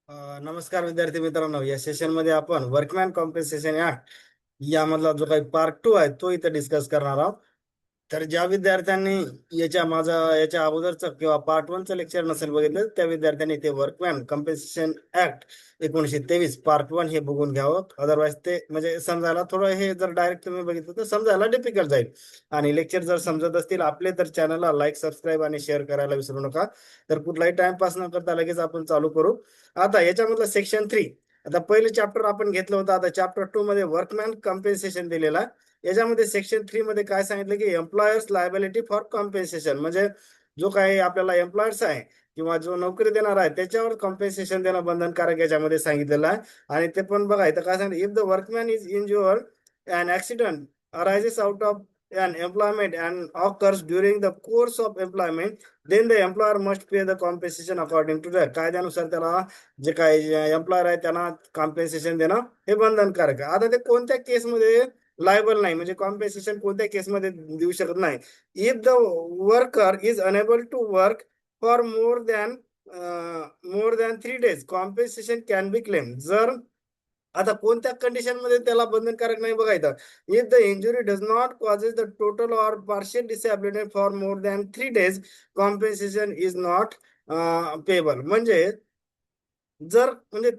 नमस्कार विद्यार्थी मित्रांनो, या सेशन मध्ये आपण वर्कमॅन कॉम्पेन्सेशन ऍक्ट यामधला जो काही पार्ट 2 आहे तो इथे डिस्कस करणार आहोत. तर ज्या विद्यार्थ्यांनी याच्या अगोदरचं किंवा पार्ट 1चं लेक्चर नसेल बघितलं, त्या विद्यार्थ्यांनी ते वर्कमॅन कॉम्पेन्सेशन ऍक्ट 1923 पार्ट 1 हे बघून घ्यावं. अदरवाईज ते म्हणजे समजायला थोडं, हे जर डायरेक्ट तुम्ही बघितलं तर समजायला डिफिकल्ट जाईल. आणि लेक्चर जर समजत असतील आपले, तर चॅनलला लाईक, सबस्क्राईब आणि शेअर करायला विसरू नका. तर कुठलाही टाइमपास न करता लगेच आपण चालू करू. आता याच्यामधलं सेक्शन 3, आता पहिले चॅप्टर आपण घेतलं होतं. आता चॅप्टर 2 मध्ये वर्कमॅन कॉम्पेन्सेशन दिलेला आहे. याच्यामध्ये सेक्शन 3 मध्ये काय सांगितलं की एम्प्लॉयर्स लायबिलिटी फॉर कॉम्पेन्सेशन, म्हणजे जो काही आपल्याला एम्प्लॉयर्स आहे किंवा जो नोकरी देणार आहे त्याच्यावर कॉम्पेन्सेशन देणं बंधनकारक याच्यामध्ये सांगितलेलं आहे. आणि ते पण बघा इथं काय सांगितलं, if the workman is injured and accident arises out of an employment and occurs during the course of employment, then the employer must pay the compensation according to that. कायद्यानुसार त्याला जे काही एम्प्लॉयर आहे त्यांना कॉम्पेन्सेशन देणं हे बंधनकारक आहे. आता ते कोणत्या केसमध्ये लायबल नाही, म्हणजे कॉम्पेन्सेशन कोणत्या केसमध्ये देऊ शकत नाही. If the worker is unable to work for more than 3 days, compensation can be claim. जर आता कोणत्या कंडिशन मध्ये त्याला बंधनकारक नाही बघायचं. If the injury does not causes the total or partial disability for more than 3 days, compensation is not payable. म्हणजे जर म्हणजे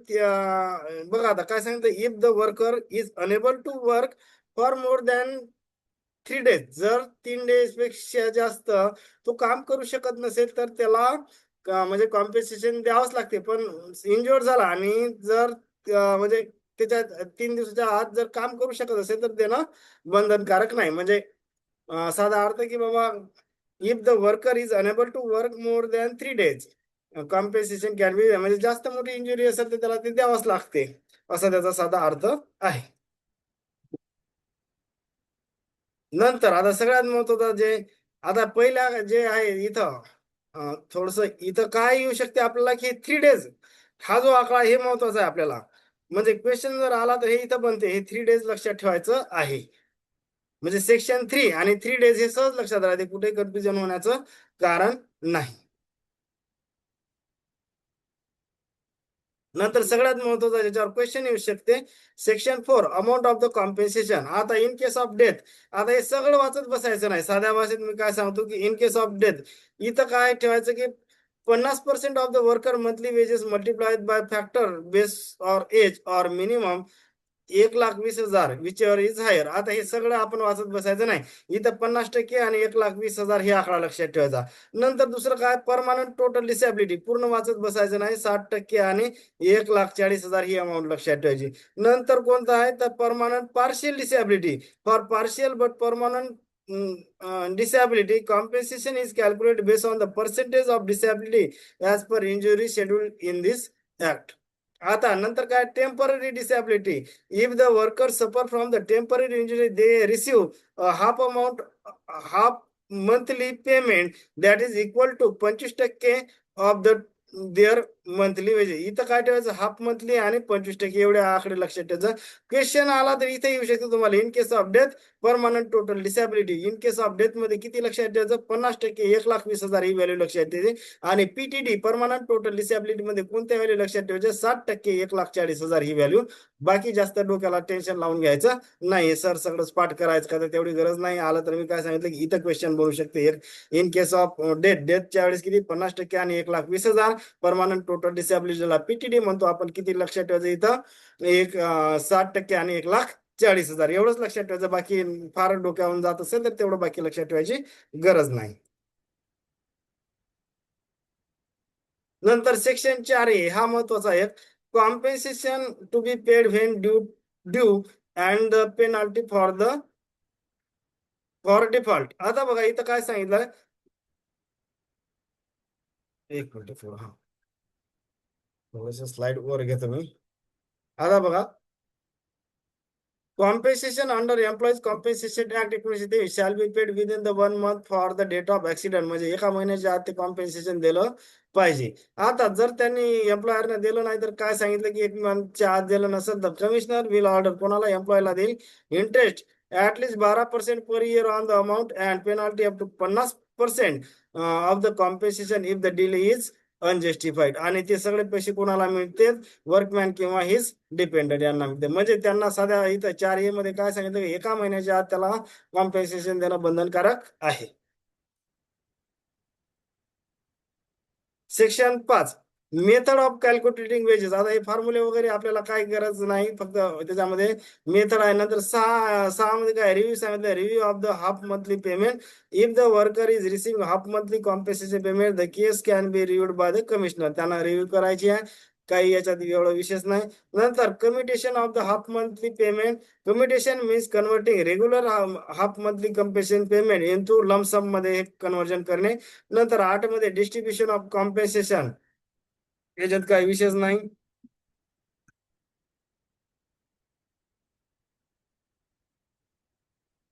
बघा आता काय सांगतं, if the worker is unable to work for more than 3 days, जर 3 days पेक्षा जास्त तो काम करू शकत नसेल तर त्याला म्हणजे कॉम्पेन्सेशन द्यावंच लागते. पण इंज्युअर्ड झाला आणि जर म्हणजे त्याच्या 3 दिवसाच्या आत जर काम करू शकत असेल तर देणं बंधनकारक नाही. म्हणजे साधा अर्थ की बाबा, if the worker is unable to work more than 3 days, compensation can be, म्हणजे जास्त मोठी इंजुरी असेल तर त्याला ते द्यावंच लागते, असा त्याचा साधा अर्थ आहे. नंतर आता सगळ्यात महत्वाचं जे, आता पहिल्या जे आहे इथं थोडस इथं काय येऊ शकते आपल्याला की 3 days, हा जो आकडा हे महत्वाचा आहे आपल्याला. म्हणजे क्वेश्चन जर आला तर हे इथं बनते, हे 3 days लक्षात ठेवायचं आहे. म्हणजे सेक्शन 3 आणि 3 days हे सहज लक्षात राहते, कुठे कन्फ्युजन होण्याचं कारण नाही. नंतर सगळ्यात महत्वाचा ज्याच्यावर क्वेश्चन येऊ शकते, section 4 amount of the compensation. आता इन केस ऑफ डेथ, आता हे सगळं वाचत बसायचं नाही. साध्या भाषेत मी काय सांगतो की इन केस ऑफ डेथ इथं काय ठेवायचं की 50% of the worker monthly wages multiplied by factor base or age or minimum 1,20,000 whichever is higher. आता हे सगळं आपण वाचत बसायचं नाही. इथं 50% आणि 1,20,000 हे आकडा लक्षात ठेवायचा. नंतर दुसरं काय, परमानंट टोटल डिसॅबिलिटी पूर्ण वाचत बसायचं नाही. 60% आणि 1,40,000 ही अमाऊंट लक्षात ठेवायची. नंतर कोणतं आहे तर permanent partial disability, for partial but permanent disability compensation is calculated based on the percentage of disability as per injury scheduled in this act. आता नंतर काय, temporary disability, if the worker suffer from the temporary injury they receive half amount, half monthly payment that is equal to 25% of the their monthly wages. इथं काय ठेवायचं, half monthly आणि 25% एवढे आकडे लक्षात ठेवायचं. क्वेश्चन आला तर इथे येऊ शकतो तुम्हाला, in case of death permanent total disability. In case of death मध्ये किती लक्षात ठेवायचं, 50%, 1,20,000 ही व्हॅल्यू लक्षात ठेवायची. आणि पीटीडी परमनंट टोटल डिसॅबिलिटी मध्ये कोणत्या व्हॅल्यू लक्षात ठेवायचे, 60%, 1,40,000 ही व्हॅल्यू. बाकी जास्त डोक्याला टेन्शन लावून घ्यायचं नाही. सर सगळं पाठ करायचं का, तर तेवढी गरज नाही. आलं तर मी काय सांगितलं की इथं क्वेश्चन बनू शकते. इन केस ऑफ डेथच्या वेळेस किती, 50% आणि 1,20,000. परमनंट टोटल डिसॅबिलिटीला पीटीडी म्हणतो आपण. किती लक्षात ठेवायचं इथं, 60% आणि 1,40,000 एवढंच लक्षात ठेवायचं. बाकी फार डोक्यावरून जात असेल तर तेवढं बाकी लक्षात ठेवायची गरज नाही. नंतर सेक्शन 4 हा महत्वाचा आहे, compensation to be paid when due and the penalty for default. आता बघा इथं काय सांगितलं, एक मिनिट थोडं, हा थोडस स्लाइड वर घेतो मी. आता बघा, compensation under employees compensation act 1923 shall be paid within the 1 month for the date of accident. म्हणजे एका महिन्याच्या आत ते कॉम्पेन्सेशन दिलं पाहिजे. आता जर त्यांनी एम्प्लॉयरने दिलं नाही तर काय सांगितलं की 1 monthच्या आत दिलं नसेल तर कमिशनर विल ऑर्डर, कोणाला, एम्प्लॉयला देईल, interest at least 12% per year on the amount and penalty up to 50% of the compensation if the delay is unjustified, आणि ते सगळे पैसे कोणाला मिळते? वर्कमॅन किंवा हिज डिपेंडंट यांना मिळते. म्हणजे त्यांना साध्या इथं 4A मध्ये काय सांगितलं की एका महिन्याच्या आत त्याला कॉम्पेन्सेशन देणं बंधनकारक आहे. Section 5, method of calculating wedges. आता हे फॉर्म्युले वगैरे आपल्याला काही गरज नाही, फक्त त्याच्यामध्ये मेथड आहे. नंतर 6 मध्ये काय रिव्ह्यू सांगितलं, review of the half monthly payment. If the worker is receive half monthly compensation payment, the case can be reviewed by the commissioner. त्यांना रिव्ह्यू करायची आहे, काही याच्यात एवढं विशेष नाही. नंतर commutation of the half monthly payment. Commutation means converting regular half monthly compensation payment into lump sum मध्ये कन्वर्जन करणे. नंतर 8 मध्ये डिस्ट्रीब्युशन ऑफ कॉम्पेन्सेशन, याच्यात काही विशेष नाही.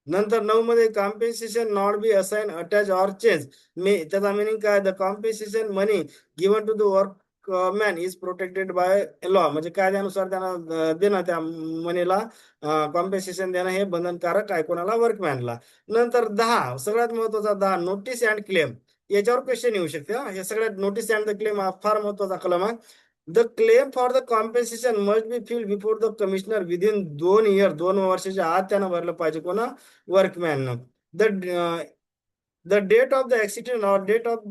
नंतर 9 मध्ये compensation not be assign attach or change. त्याचा मिनिंग काय? The compensation money given to the work man is protected by law. म्हणजे कायद्यानुसार त्यांना देणं, त्या मनीला कॉम्पेन्सेशन देणं हे बंधनकारक आहे कोणाला? वर्कमॅनला. नंतर 10, सगळ्यात महत्वाचा 10, नोटीस अँड क्लेम. याच्यावर क्वेश्चन येऊ शकते. हे सगळ्यात नोटीस अँड द क्लेम हा फार महत्वाचा कलम आहे. The claim for the compensation must be filed before the commissioner within 2 year. 2 वर्षाच्या आत त्यानं भरलं पाहिजे कोणा? Workman. The the date of the accident or date of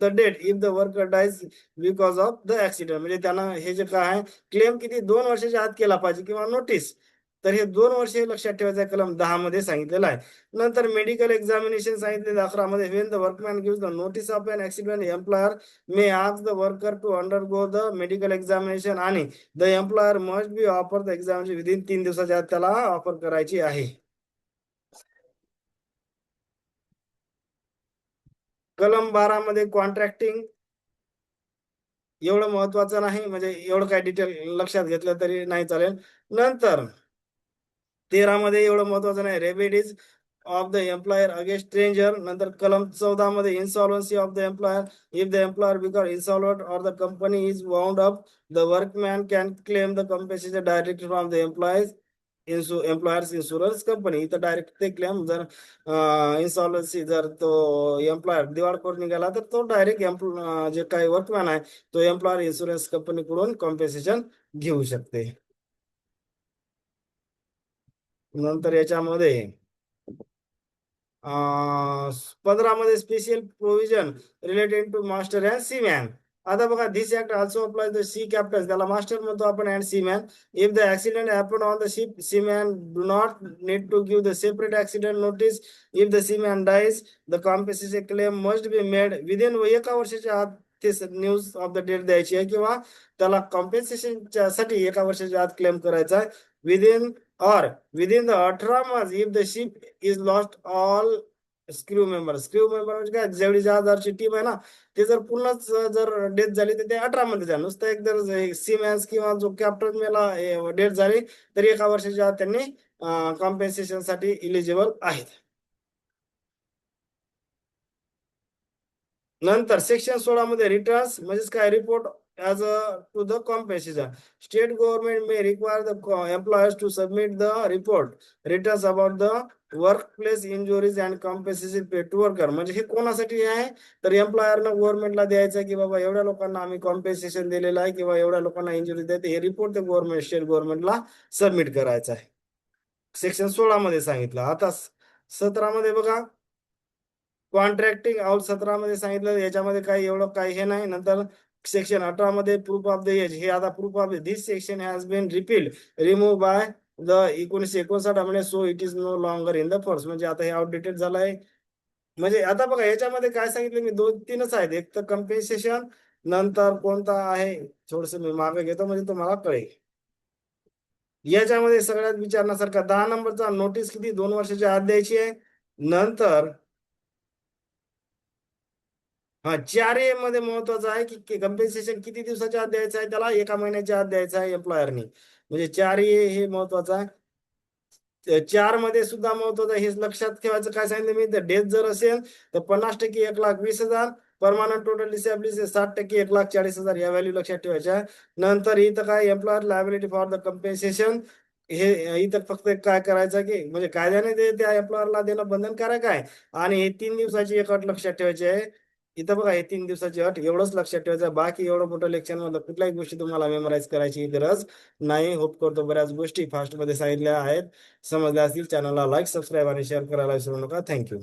the date if the worker dies because of the accident. म्हणजे त्यांना हे जे काय आहे, क्लेम किती 2 वर्षाच्या आत केला पाहिजे किंवा नोटीस. तर हे 2 वर्ष हे लक्षात ठेवायचं आहे, कलम 10 मध्ये सांगितलेलं आहे. नंतर मेडिकल एक्झामिनेशन सांगितले 11 मध्ये. When the workman gives the notice of an accident, employer may ask the worker to undergo the medical examination, आणि the employer must be offer the examination within 3 दिवसाच्या आत त्याला ऑफर करायची आहे. कलम 12 मध्ये कॉन्ट्रॅक्टिंग, एवढं महत्वाचं नाही, म्हणजे एवढं काय डिटेल लक्षात घेतलं तरी नाही चालेल. नंतर 13 मध्ये एवढं महत्वाचं नाही, remedies of the employer against stranger. नंतर कलम 14 मध्ये insolvency of the employer. If the employer become insolvent और the company is wound up, the workman can claim the compensation direct from the employers insurance company. इथं direct ते claim, जर insolvency, जर तो employer दिवाळखोर निघाला तर तो डायरेक्ट जे काही वर्कमॅन आहे तो एम्प्लॉयर इन्शुरन्स कंपनीकडून कॉम्पेन्सेशन घेऊ शकते. नंतर याच्यामध्ये 15 मध्ये special provision related to master and seaman. आता बघा, this act also apply the sea captain, त्याला मास्टर म्हणतो आपण, and seaman. If the accident happen on the ship, seaman do not need to give the separate accident notice. If the seaman dies, the compensation claim must be made within, 1 वर्षाच्या आत ते news of the date द्यायची आहे, किंवा त्याला कॉम्पेन्सेशनच्या साठी 1 वर्षाच्या आत क्लेम करायचा आहे. Within or within the 18 months if the ship is lost all screw member. Screw member म्हणजे काय? जेवढी जहाजाची टीम आहे ना, ते जर पूर्णच जर डेथ झाली तर ते 18 मध्ये झालं. नुसतं एक जर सीमॅन्स किंवा जो कॅप्टन मेला डेथ झाली तर 1 वर्षाच्या आत त्यांनी कॉम्पेन्सेशन साठी इलिजिबल आहेत. नंतर सेक्शन 16 मध्ये रिटर्न्स म्हणजेच काय? Report as to the compensation. State government may require the employers to submit the report returns about the work place injuries and compensation paid to worker. म्हणजे हे कोणासाठी आहे? तर एम्प्लॉयरनं गव्हर्नमेंटला द्यायचं की बाबा एवढ्या लोकांना आम्ही कॉम्पेन्सेशन दिलेलं आहे किंवा एवढ्या लोकांना इंजुरी देते, हे रिपोर्ट ते गव्हर्नमेंट, स्टेट गव्हर्नमेंटला सबमिट करायचं आहे. सेक्शन 16 मध्ये सांगितलं. आता 17 मध्ये बघा, कॉन्ट्रॅक्टिंग आउट. 17 मध्ये सांगितलं, याच्यामध्ये काही एवढं काही हे नाही. नंतर सेक्शन 18 मध्ये प्रूफ ऑफ द एज. हे आता proof of this section has been repealed, remove by the 1959 मध्ये, so it is no longer in the force. म्हणजे आता हे आउटडेटेड झालं आहे. म्हणजे आता बघा, याच्यामध्ये काय सांगितलं मी, 2-3च आहेत. एक तर कम्पेन्सेशन, नंतर कोणता आहे थोडस मी मागे घेतो म्हणजे तुम्हाला कळेल. याच्यामध्ये सगळ्यात विचारण्यासारखा 10 नंबरचा, नोटीस किती? 2 वर्षाच्या आत द्यायची आहे. नंतर 4A मध्ये महत्वाचं आहे की कम्पेन्सेशन किती दिवसाच्या आत द्यायचं आहे? त्याला 1 महिन्याच्या आत द्यायचं आहे एम्प्लॉयरनी. म्हणजे 4A हे महत्वाचं आहे. 4 मध्ये सुद्धा महत्वाचं आहे, हे लक्षात ठेवायचं. काय सांगितलं मी? तर डेथ जर असेल तर 50% 1,20,000, परमानंट टोटल डिसेबिलिटी 60% 1,40,000, या व्हॅल्यू लक्षात ठेवायच्या. नंतर इथं काय? Employer liability for the compensation. हे इथं फक्त काय करायचं की म्हणजे कायद्याने ते त्या एम्प्लॉयरला देणं बंधनकारक आहे, आणि हे 3 दिवसाची एक अट लक्षात ठेवायची आहे. इथं बघा हे 3 दिवसाची अट एवढंच लक्षात ठेवायचं. बाकी एवढं मोठं लेक्चर मधलं कुठल्याही गोष्टी तुम्हाला मेमोराईज करायची गरज नाही. होप करतो बऱ्याच गोष्टी फास्ट मध्ये सांगितल्या आहेत, समजल्या असतील. चॅनलला लाईक, सबस्क्राईब आणि शेअर करायला विसरू नका. थँक्यू.